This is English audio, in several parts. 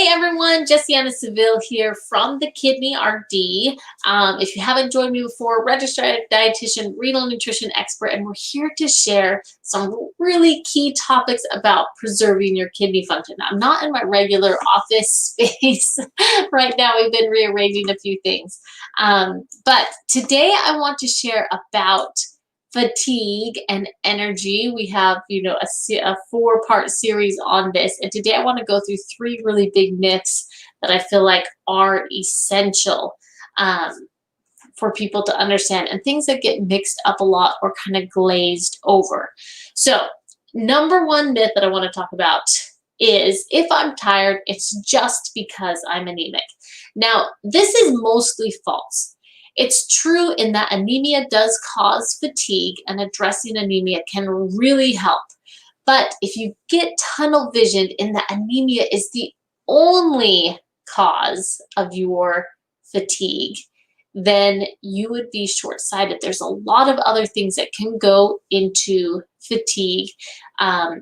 everyone, Jessiana Seville here from the Kidney RD. If you haven't joined me before, registered dietitian, renal nutrition expert, and we're here to share some really key topics about preserving your kidney function. I'm not in my regular office space right now. We've been rearranging a few things. But today I want to share about fatigue and energy. We have, a 4-part series on this. And today I want to go through 3 really big myths that I feel like are essential for people to understand, and things that get mixed up a lot or kind of glazed over. So, number 1 myth that I want to talk about is if I'm tired, it's just because I'm anemic. Now, this is mostly false. It's true in that anemia does cause fatigue, and addressing anemia can really help. But if you get tunnel visioned in that anemia is the only cause of your fatigue, then you would be short-sighted. There's a lot of other things that can go into fatigue,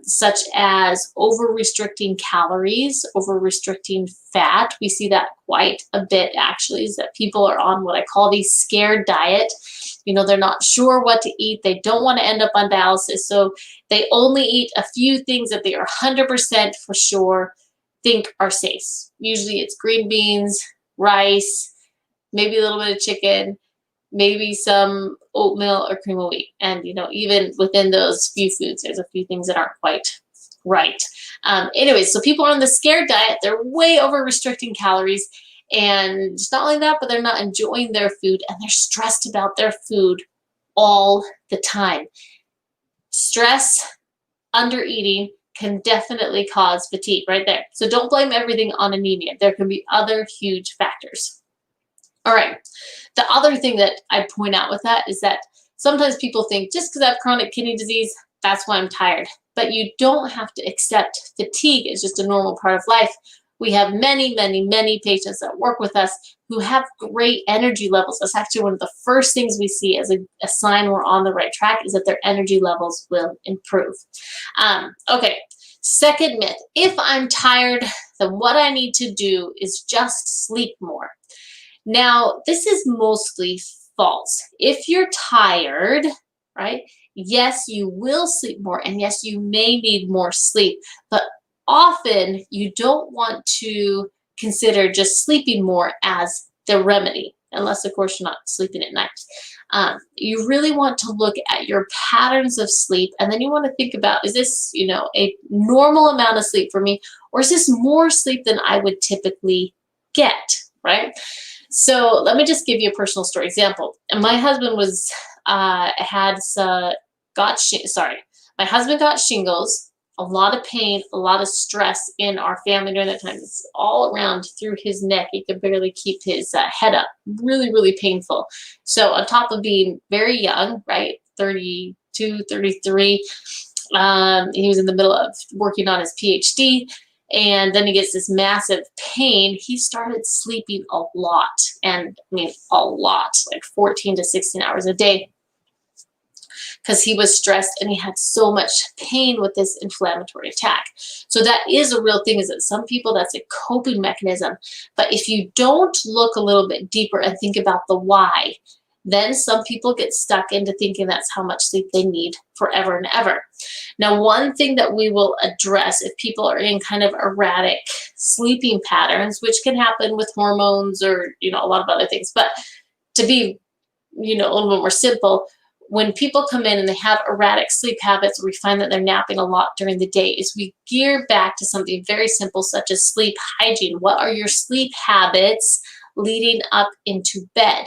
such as over-restricting calories, over-restricting fat. We see that quite a bit, actually, is that people are on what I call the scared diet. They're not sure what to eat. They don't want to end up on dialysis, so they only eat a few things that they are 100% for sure think are safe. Usually it's green beans, rice, maybe a little bit of chicken, maybe some oatmeal or cream of wheat. And, even within those few foods, there's a few things that aren't quite right. Anyways, so people are on the scared diet. They're way over restricting calories. And it's not only that, but they're not enjoying their food, and they're stressed about their food all the time. Stress, under eating can definitely cause fatigue right there. So don't blame everything on anemia. There can be other huge factors. All right. The other thing that I point out with that is that sometimes people think just because I have chronic kidney disease, that's why I'm tired. But you don't have to accept fatigue as just a normal part of life. We have many, many, many patients that work with us who have great energy levels. That's actually one of the first things we see as a sign we're on the right track, is that their energy levels will improve. Okay, second myth. If I'm tired, then what I need to do is just sleep more. Now, this is mostly false. If you're tired, right, yes, you will sleep more, and yes, you may need more sleep, but often you don't want to consider just sleeping more as the remedy, unless, of course, you're not sleeping at night. You really want to look at your patterns of sleep, and then you want to think about, is this, a normal amount of sleep for me, or is this more sleep than I would typically get, right? So let me just give you a personal story example. And my husband my husband got shingles, a lot of pain, a lot of stress in our family during that time. It's all around through his neck. He could barely keep his head up. Really, really painful. So on top of being very young, right, 32, 33, he was in the middle of working on his PhD. And then he gets this massive pain. He started sleeping a lot, and a lot, like 14 to 16 hours a day, because he was stressed and he had so much pain with this inflammatory attack. So that is a real thing, is that some people, that's a coping mechanism. But if you don't look a little bit deeper and think about the why, then some people get stuck into thinking that's how much sleep they need forever and ever. Now, one thing that we will address if people are in kind of erratic sleeping patterns, which can happen with hormones or, a lot of other things, but to be, a little bit more simple, when people come in and they have erratic sleep habits, we find that they're napping a lot during the day, is we gear back to something very simple, such as sleep hygiene. What are your sleep habits leading up into bed?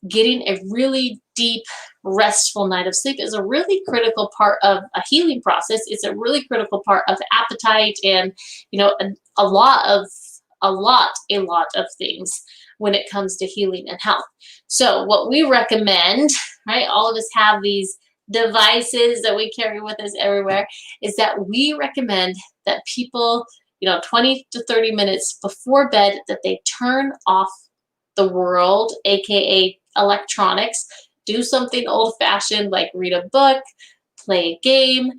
Getting a really deep, restful night of sleep is a really critical part of a healing process. It's a really critical part of appetite and, a lot of things when it comes to healing and health. So what we recommend, right, all of us have these devices that we carry with us everywhere, is that we recommend that people, 20 to 30 minutes before bed, that they turn off the world, aka electronics, do something old-fashioned like read a book, play a game,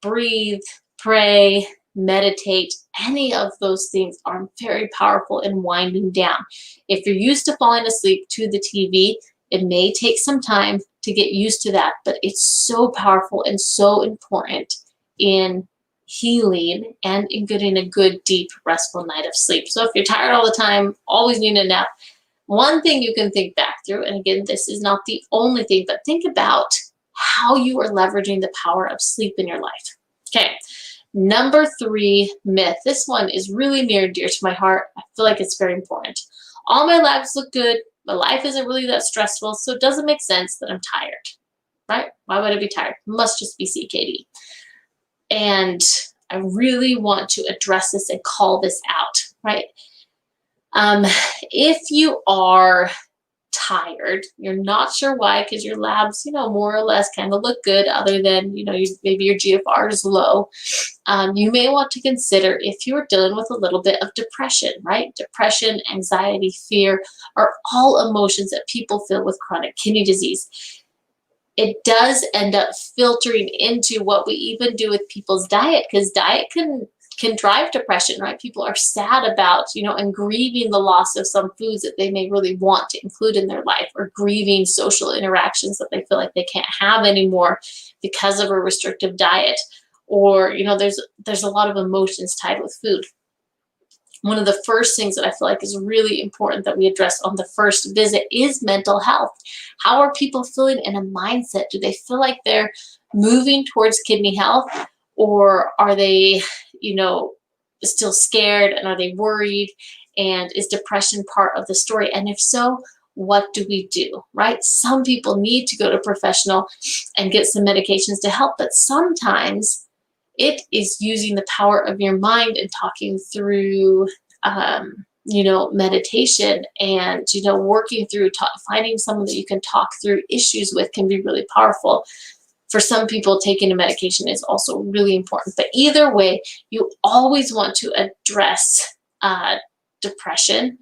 breathe, pray, meditate, any of those things are very powerful in winding down. If you're used to falling asleep to the TV, it may take some time to get used to that, but it's so powerful and so important in healing and in getting a good, deep, restful night of sleep. So if you're tired all the time, always need a nap, one thing you can think back through, and again, this is not the only thing, but think about how you are leveraging the power of sleep in your life. Okay, number 3 myth. This one is really near and dear to my heart. I feel like it's very important. All my labs look good. My life isn't really that stressful, so it doesn't make sense that I'm tired, right? Why would I be tired? Must just be CKD. And I really want to address this and call this out, right? If you are tired, you're not sure why, because your labs, more or less kind of look good, other than, maybe your GFR is low. You may want to consider if you're dealing with a little bit of depression, right? Depression, anxiety, fear are all emotions that people feel with chronic kidney disease. It does end up filtering into what we even do with people's diet, because diet can drive depression, right? People are sad about, and grieving the loss of some foods that they may really want to include in their life, or grieving social interactions that they feel like they can't have anymore because of a restrictive diet. Or, there's a lot of emotions tied with food. One of the first things that I feel like is really important that we address on the first visit is mental health. How are people feeling in a mindset? Do they feel like they're moving towards kidney health, or are they, still scared, and are they worried? And is depression part of the story? And if so, what do we do, right? Some people need to go to a professional and get some medications to help, but sometimes it is using the power of your mind and talking through, meditation, and, working through, finding someone that you can talk through issues with can be really powerful. For some people, taking a medication is also really important. But either way, you always want to address depression,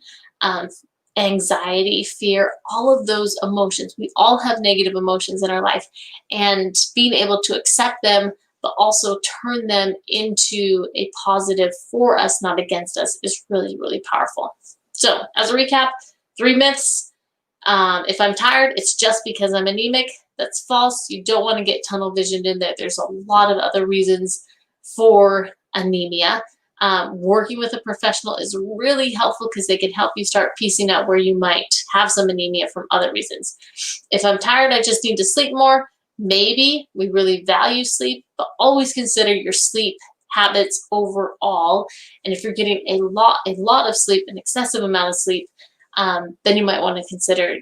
anxiety, fear, all of those emotions. We all have negative emotions in our life, and being able to accept them, but also turn them into a positive for us, not against us, is really, really powerful. So as a recap, 3 myths. If I'm tired, it's just because I'm anemic. That's false. You don't want to get tunnel visioned in there. There's a lot of other reasons for anemia. Working with a professional is really helpful, because they can help you start piecing out where you might have some anemia from other reasons. If I'm tired, I just need to sleep more. Maybe we really value sleep, but always consider your sleep habits overall. And if you're getting a lot of sleep, an excessive amount of sleep, then you might want to consider,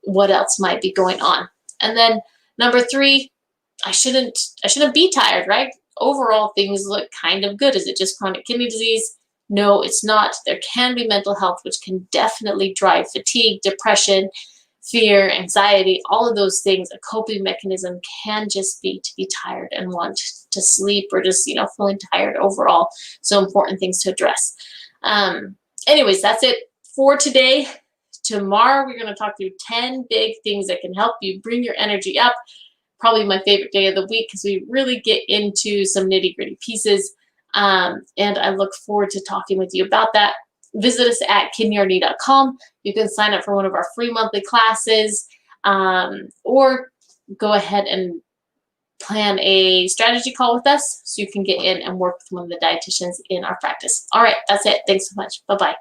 what else might be going on. And then number 3, I shouldn't be tired, right? Overall, things look kind of good. Is it just chronic kidney disease? No, it's not. There can be mental health, which can definitely drive fatigue, depression, fear, anxiety, all of those things. A coping mechanism can just be to be tired and want to sleep, or just, feeling tired overall. So important things to address. Anyways, that's it for today. Tomorrow, we're going to talk through 10 big things that can help you bring your energy up. Probably my favorite day of the week, because we really get into some nitty-gritty pieces. And I look forward to talking with you about that. Visit us at kidneyrd.com. You can sign up for one of our free monthly classes, or go ahead and plan a strategy call with us so you can get in and work with one of the dietitians in our practice. All right, that's it. Thanks so much. Bye-bye.